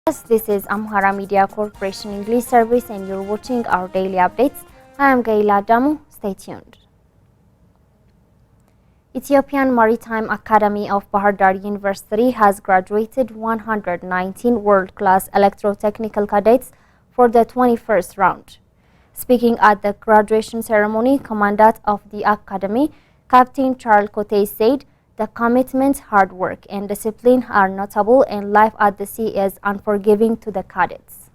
Yes, this is Amhara Media Corporation English Service and you're watching our daily updates. I am Gaila Damu. Stay tuned. Ethiopian Maritime Academy of Bahar Dar University has graduated 119 world-class electrotechnical cadets for the 21st round. Speaking at the graduation ceremony, Commandant of the Academy, Captain Charles Cote said, "The commitment, hard work, and discipline are notable, and life at the sea is unforgiving to the cadets."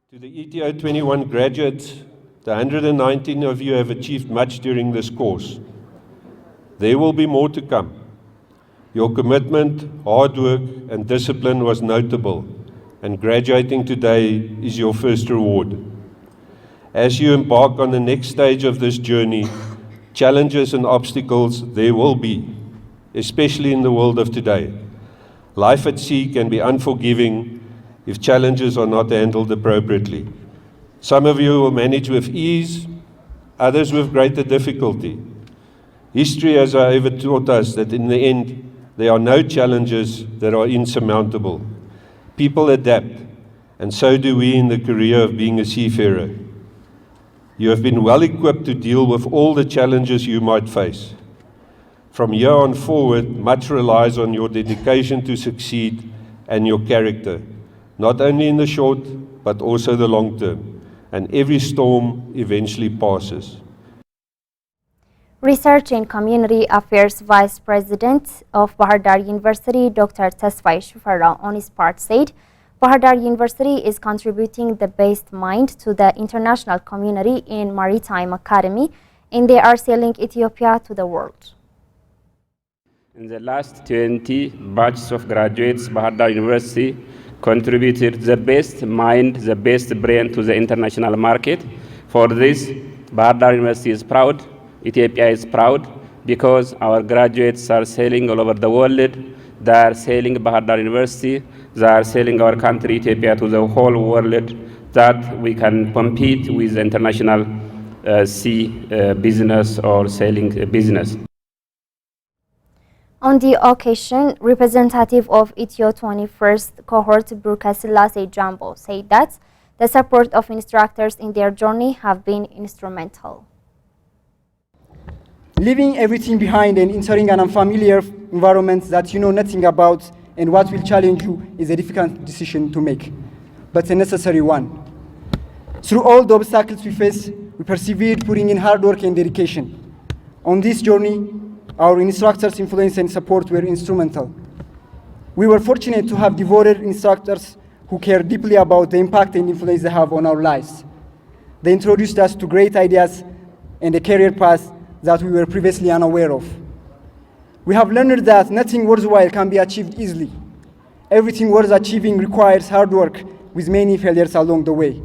To the ETO 21 graduates, the 119 of you have achieved much during this course. There will be more to come. Your commitment, hard work, and discipline was notable, and graduating today is your first reward. As you embark on the next stage of this journey, challenges and obstacles there will be, especially in the world of today. Life at sea can be unforgiving if challenges are not handled appropriately. Some of you will manage with ease, others with greater difficulty. History has, however, taught us that in the end, there are no challenges that are insurmountable. People adapt, and so do we in the career of being a seafarer. You have been well equipped to deal with all the challenges you might face. From here on forward, much relies on your dedication to succeed and your character, not only in the short, but also the long term. And every storm eventually passes. Research and Community Affairs Vice President of Bahar Dar University, Dr. Tesfai Shufara, on his part said, Bahar Dar University is contributing the best mind to the international community in Maritime Academy, and they are selling Ethiopia to the world. In the last 20 batches of graduates, Bahar Dar University contributed the best mind, the best brain to the international market. For this, Bahar Dar University is proud, Ethiopia is proud, because our graduates are sailing all over the world. They are selling Bahar Dar University, they are selling our country, Ethiopia, to the whole world, that we can compete with the international sea business or sailing business. On the occasion, representative of Ethio 21st cohort Burkasillase Jambo said that the support of instructors in their journey have been instrumental. Leaving everything behind and entering an unfamiliar environment that you know nothing about and what will challenge you is a difficult decision to make, but a necessary one. Through all the obstacles we face, we persevered, putting in hard work and dedication. On this journey, our instructors' influence and support were instrumental. We were fortunate to have devoted instructors who care deeply about the impact and influence they have on our lives. They introduced us to great ideas and a career path that we were previously unaware of. We have learned that nothing worthwhile can be achieved easily. Everything worth achieving requires hard work with many failures along the way.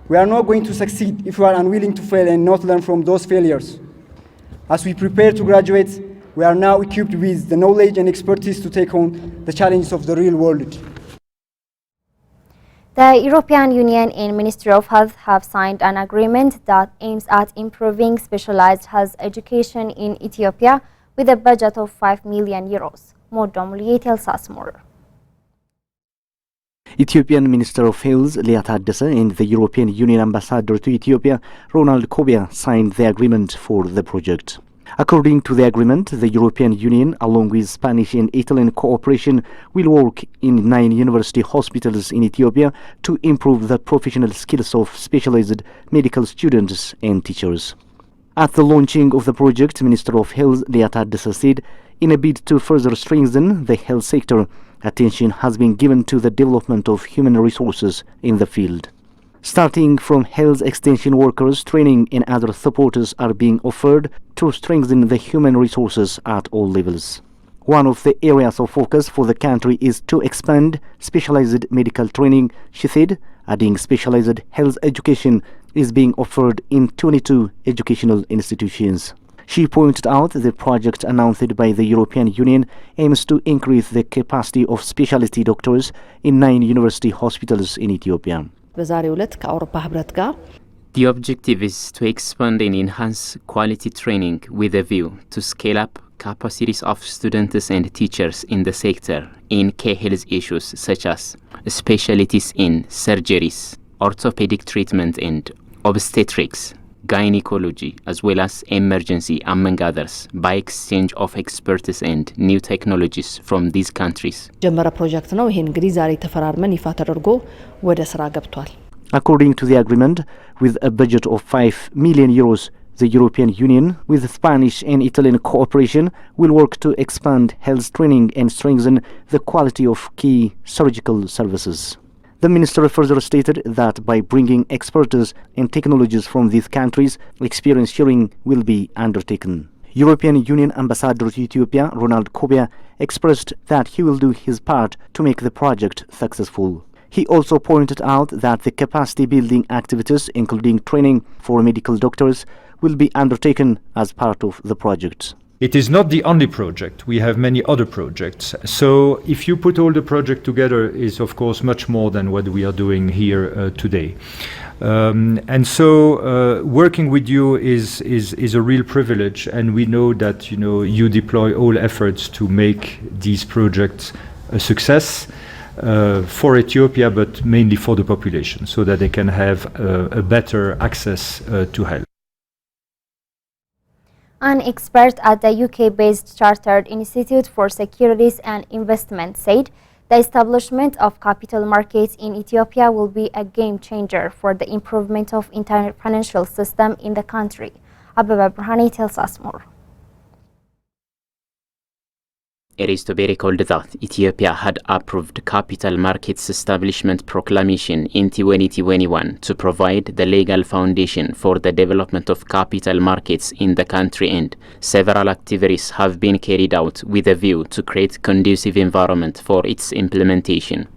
We are not going to succeed if we are unwilling to fail and not learn from those failures. As we prepare to graduate, we are now equipped with the knowledge and expertise to take on the challenges of the real world. The European Union and Ministry of Health have signed an agreement that aims at improving specialized health education in Ethiopia with a budget of 5 million euros. Modomli tells us more. Ethiopian Minister of Health Liat Addis and the European Union Ambassador to Ethiopia Ronald Kobia signed the agreement for the project. According to the agreement, the European Union, along with Spanish and Italian cooperation, will work in 9 university hospitals in Ethiopia to improve the professional skills of specialized medical students and teachers. At the launching of the project, Minister of Health Liat Addis said, in a bid to further strengthen the health sector, attention has been given to the development of human resources in the field. Starting from health extension workers, training and other supports are being offered to strengthen the human resources at all levels. One of the areas of focus for the country is to expand specialized medical training, she said, adding specialized health education is being offered in 22 educational institutions. She pointed out the project announced by the European Union aims to increase the capacity of specialty doctors in 9 university hospitals in Ethiopia. The objective is to expand and enhance quality training with a view to scale up capacities of students and teachers in the sector in key health issues such as specialties in surgeries, orthopedic treatment and obstetrics, gynecology, as well as emergency, among others, by exchange of expertise and new technologies from these countries. According to the agreement, with a budget of 5 million euros, the European Union, with Spanish and Italian cooperation, will work to expand health training and strengthen the quality of key surgical services. The minister further stated that by bringing expertise and technologies from these countries, experience sharing will be undertaken. European Union Ambassador to Ethiopia, Ronald Kobia, expressed that he will do his part to make the project successful. He also pointed out that the capacity building activities, including training for medical doctors, will be undertaken as part of the project. It is not the only project. We have many other projects. So if you put all the project together, is of course much more than what we are doing here today. And so working with you is a real privilege, and we know that you deploy all efforts to make these projects a success. For Ethiopia, but mainly for the population, so that they can have a better access to health. An expert at the UK-based Chartered Institute for Securities and Investment said the establishment of capital markets in Ethiopia will be a game changer for the improvement of entire financial system in the country. Ababa Burhani tells us more. It is to be recalled that Ethiopia had approved Capital Markets Establishment Proclamation in 2021 to provide the legal foundation for the development of capital markets in the country, and several activities have been carried out with a view to create conducive environment for its implementation.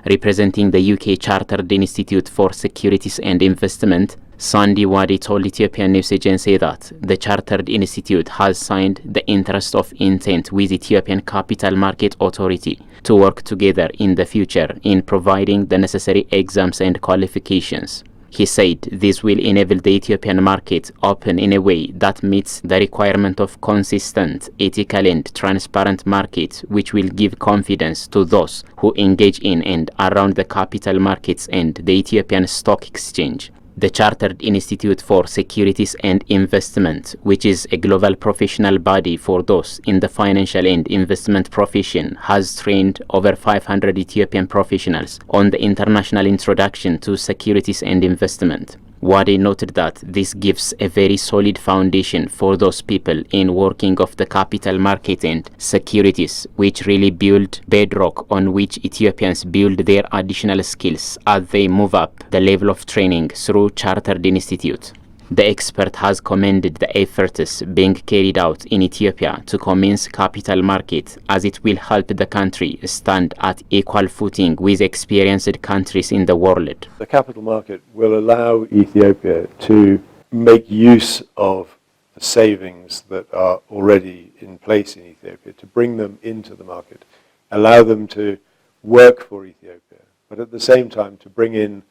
Representing the UK Chartered Institute for Securities and Investment, Sandy Wadi told Ethiopian News Agency that the Chartered Institute has signed the interest of intent with Ethiopian Capital Market Authority to work together in the future in providing the necessary exams and qualifications. He said this will enable the Ethiopian market open in a way that meets the requirement of consistent, ethical and transparent market, which will give confidence to those who engage in and around the capital markets and the Ethiopian Stock Exchange. The Chartered Institute for Securities and Investment, which is a global professional body for those in the financial and investment profession, has trained over 500 Ethiopian professionals on the international introduction to securities and investment. Wade noted that this gives a very solid foundation for those people in working of the capital market and securities, which really build bedrock on which Ethiopians build their additional skills as they move up the level of training through Chartered Institute. The expert has commended the efforts being carried out in Ethiopia to commence capital market, as it will help the country stand at equal footing with experienced countries in the world. The capital market will allow Ethiopia to make use of the savings that are already in place in Ethiopia, to bring them into the market, allow them to work for Ethiopia, but at the same time to bring in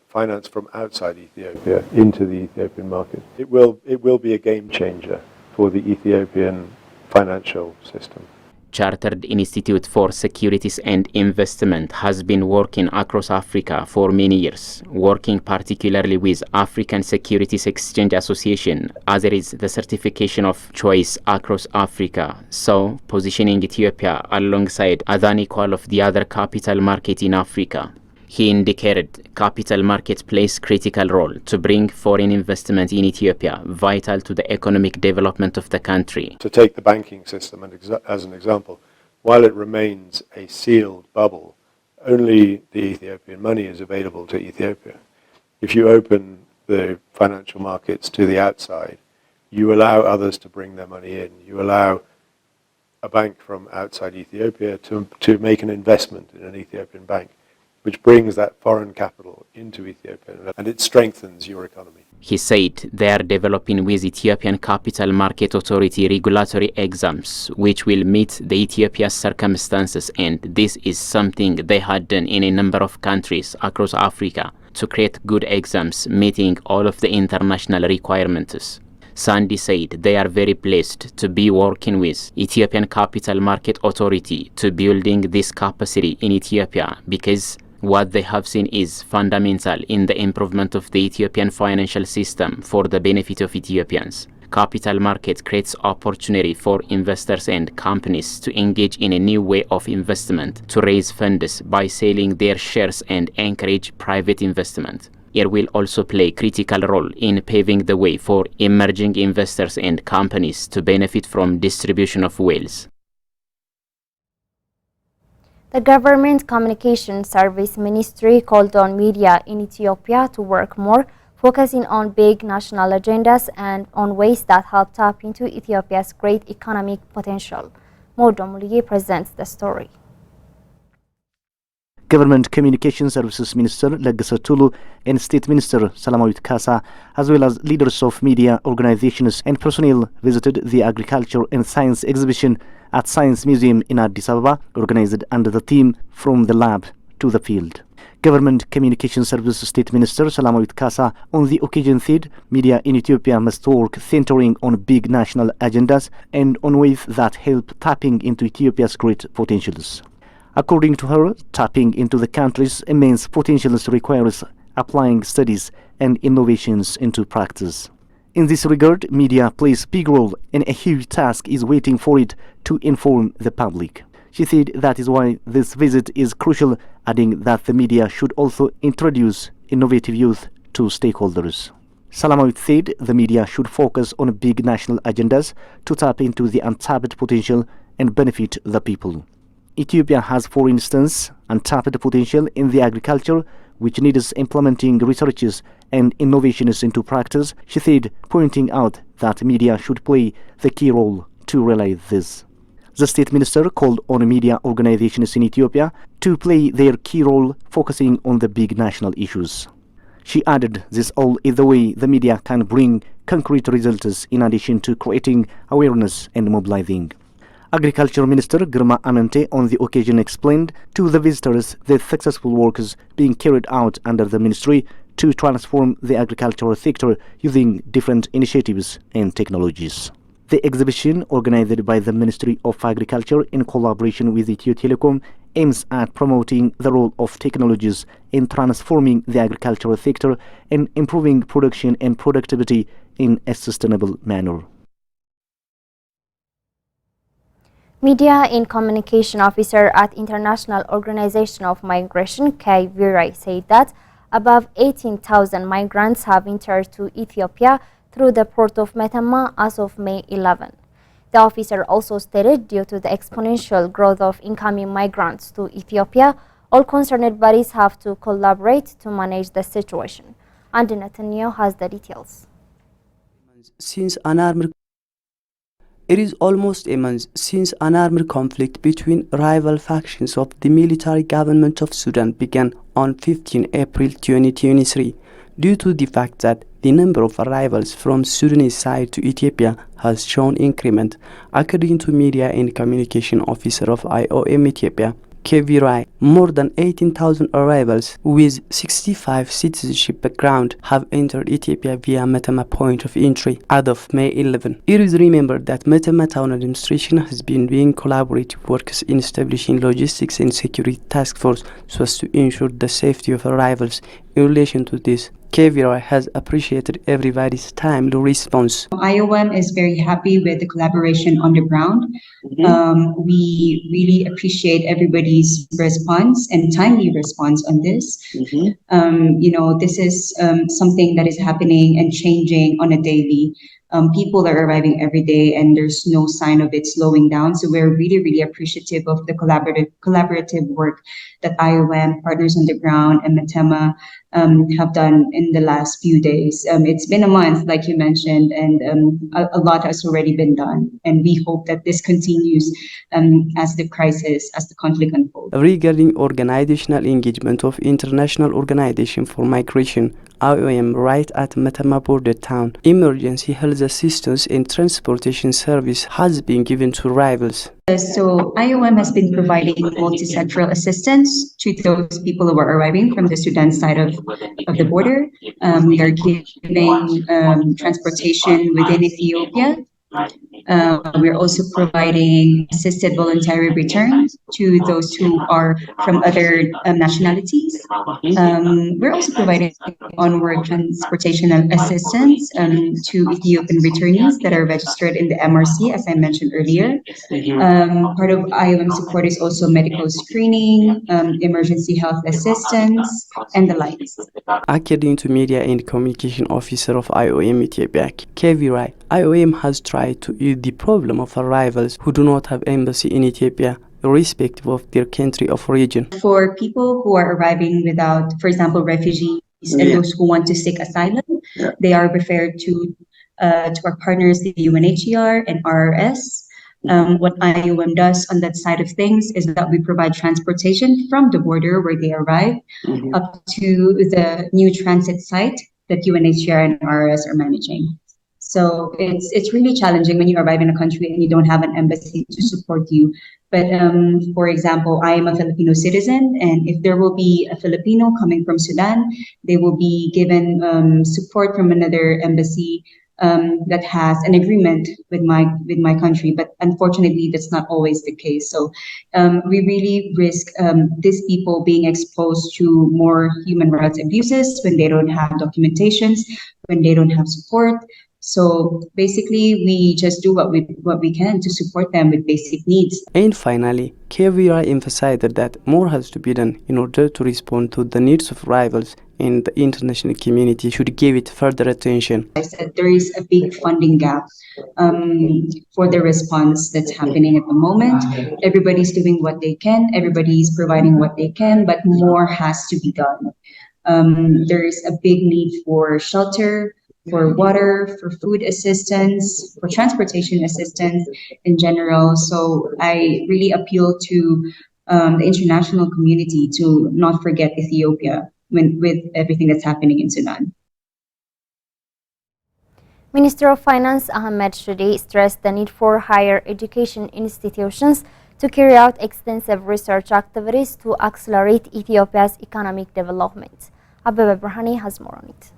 finance from outside Ethiopia into the Ethiopian market. It will be a game changer for the Ethiopian financial system. Chartered Institute for Securities and Investment has been working across Africa for many years, working particularly with African Securities Exchange Association, as it is the certification of choice across Africa, so positioning Ethiopia alongside as an equal of the other capital market in Africa. He indicated capital markets plays critical role to bring foreign investment in Ethiopia, vital to the economic development of the country. To take the banking system as an example, while it remains a sealed bubble, only the Ethiopian money is available to Ethiopia. If you open the financial markets to the outside, you allow others to bring their money in. You allow a bank from outside Ethiopia to make an investment in an Ethiopian bank, which brings that foreign capital into Ethiopia, and it strengthens your economy. He said they are developing with Ethiopian Capital Market Authority regulatory exams, which will meet the Ethiopia's circumstances, and this is something they had done in a number of countries across Africa to create good exams meeting all of the international requirements. Sandy said they are very blessed to be working with Ethiopian Capital Market Authority to building this capacity in Ethiopia because what they have seen is fundamental in the improvement of the Ethiopian financial system for the benefit of Ethiopians. Capital market creates opportunity for investors and companies to engage in a new way of investment to raise funds by selling their shares and encourage private investment. It will also play a critical role in paving the way for emerging investors and companies to benefit from distribution of wealth. The Government Communication Service Ministry called on media in Ethiopia to work more, focusing on big national agendas and on ways that help tap into Ethiopia's great economic potential. Modo Muliye presents the story. Government Communication Services Minister Leggese Tulu and State Minister Salamawit Kasa, as well as leaders of media organizations and personnel, visited the Agriculture and Science exhibition at Science Museum in Addis Ababa, organized under the theme From the Lab to the Field. Government Communication Services State Minister Salamawit Kasa on the occasion said media in Ethiopia must work centering on big national agendas and on ways that help tapping into Ethiopia's great potentials. According to her, tapping into the country's immense potentials requires applying studies and innovations into practice. In this regard, media plays a big role and a huge task is waiting for it to inform the public. She said that is why this visit is crucial, adding that the media should also introduce innovative youth to stakeholders. Salamawit said the media should focus on big national agendas to tap into the untapped potential and benefit the people. Ethiopia has, for instance, untapped potential in the agriculture, which needs implementing researches and innovations into practice, she said, pointing out that media should play the key role to realize this. The State Minister called on media organizations in Ethiopia to play their key role focusing on the big national issues. She added this all is the way the media can bring concrete results in addition to creating awareness and mobilizing. Agriculture Minister Girma Amente on the occasion explained to the visitors the successful works being carried out under the ministry to transform the agricultural sector using different initiatives and technologies. The exhibition, organized by the Ministry of Agriculture in collaboration with Ethio Telecom, aims at promoting the role of technologies in transforming the agricultural sector and improving production and productivity in a sustainable manner. Media and Communication Officer at International Organization of Migration, Kay Virai, said that above 18,000 migrants have entered to Ethiopia through the port of Metema as of May 11. The officer also stated due to the exponential growth of incoming migrants to Ethiopia, all concerned bodies have to collaborate to manage the situation. Andy Netanyahu has the details. It is almost a month since an armed conflict between rival factions of the military government of Sudan began on 15 April 2023, due to the fact that the number of arrivals from Sudanese side to Ethiopia has shown increment, according to Media and Communication Officer of IOM Ethiopia, Kevirai. More than 18,000 arrivals with 65 citizenship background have entered Ethiopia via Metema point of entry as of May 11. It is remembered that Metema town administration has been doing collaborative works in establishing logistics and security task force so as to ensure the safety of arrivals. In relation to this, Kevirai has appreciated everybody's timely response. IOM is very happy with the collaboration on the ground. We really appreciate everybody's response and timely response on this. This is something that is happening and changing on a daily. People are arriving every day and there's no sign of it slowing down. So we're really, really appreciative of the collaborative work that IOM, Partners on the Ground, and Metema have done in the last few days. It's been a month, like you mentioned, and a lot has already been done. And we hope that this continues as the conflict unfolds. Regarding organizational engagement of International Organization for Migration, IOM, right at Metema border town, emergency health assistance and transportation service has been given to arrivals. So IOM has been providing multi-sectoral assistance to those people who are arriving from the Sudan side of the border. We are giving transportation within Ethiopia. We're also providing assisted voluntary return to those who are from other nationalities. We're also providing onward transportation assistance to Ethiopian returnees that are registered in the MRC, as I mentioned earlier. Part of IOM support is also medical screening, emergency health assistance, and the likes. According to Media and Communication Officer of IOM Ethiopia, KVRI, IOM has tried to ease the problem of arrivals who do not have embassy in Ethiopia, irrespective of their country of origin. For people who are arriving without, for example, refugees and those who want to seek asylum, they are referred to our partners, the UNHCR and RRS. What IOM does on that side of things is that we provide transportation from the border where they arrive up to the new transit site that UNHCR and RRS are managing. So it's really challenging when you arrive in a country and you don't have an embassy to support you. But for example, I am a Filipino citizen, and if there will be a Filipino coming from Sudan, they will be given support from another embassy that has an agreement with my country. But unfortunately, that's not always the case. So we really risk these people being exposed to more human rights abuses when they don't have documentations, when they don't have support. So basically, we just do what we can to support them with basic needs. And finally, KVRI emphasized that more has to be done in order to respond to the needs of rivals, and the international community should give it further attention. I said there is a big funding gap for the response that's happening at the moment. Everybody's doing what they can, everybody's providing what they can, but more has to be done. There is a big need for shelter, for water, for food assistance, for transportation assistance in general. So I really appeal to the international community to not forget Ethiopia with everything that's happening in Sudan. Minister of Finance Ahmed Shide stressed the need for higher education institutions to carry out extensive research activities to accelerate Ethiopia's economic development. Ababa Brahani has more on it.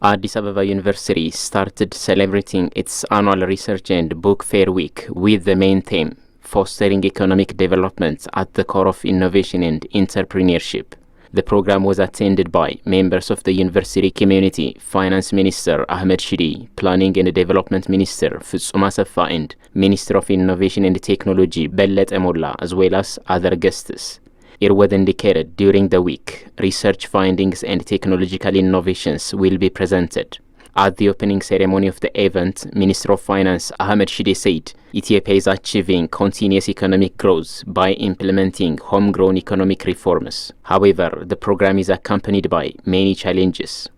Addis Ababa University started celebrating its annual Research and Book Fair Week with the main theme, Fostering Economic Development at the Core of Innovation and Entrepreneurship. The program was attended by members of the university community, Finance Minister Ahmed Shide, Planning and Development Minister Fitsum Assefa, and Minister of Innovation and Technology Bellet Emolla, as well as other guests. It was indicated during the week, research findings and technological innovations will be presented. At the opening ceremony of the event, Minister of Finance Ahmed Shide said, Ethiopia is achieving continuous economic growth by implementing homegrown economic reforms. However, the program is accompanied by many challenges,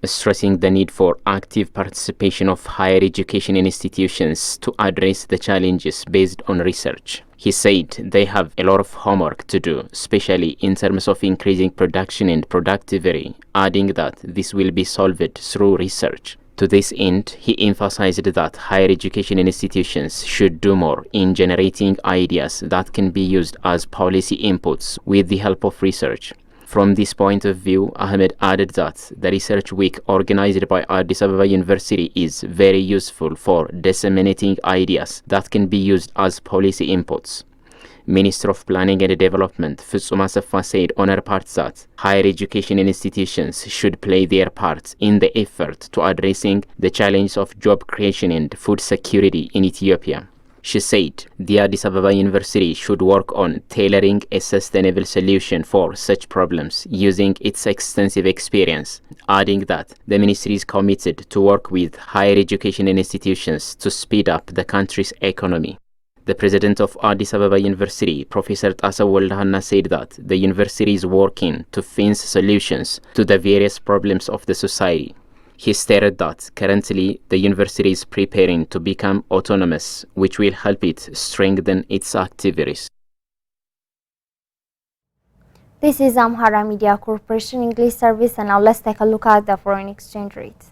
stressing the need for active participation of higher education institutions to address the challenges based on research. He said they have a lot of homework to do, especially in terms of increasing production and productivity, adding that this will be solved through research. To this end, he emphasized that higher education institutions should do more in generating ideas that can be used as policy inputs with the help of research. From this point of view, Ahmed added that the Research Week organized by Addis Ababa University is very useful for disseminating ideas that can be used as policy inputs. Minister of Planning and Development Fitsum Assefa said on her part that higher education institutions should play their part in the effort to addressing the challenge of job creation and food security in Ethiopia. She said the Addis Ababa University should work on tailoring a sustainable solution for such problems using its extensive experience, adding that the ministry is committed to work with higher education institutions to speed up the country's economy. The president of Addis Ababa University, Professor Tasa Woldehanna, said that the university is working to find solutions to the various problems of the society. He stated that currently the university is preparing to become autonomous, which will help it strengthen its activities. This is Amhara Media Corporation English Service, and now let's take a look at the foreign exchange rate.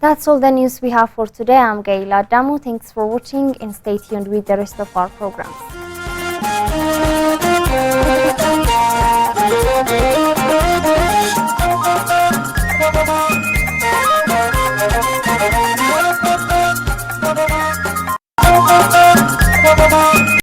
That's all the news we have for today. I'm Gaila Damu. Thanks for watching and stay tuned with the rest of our programs.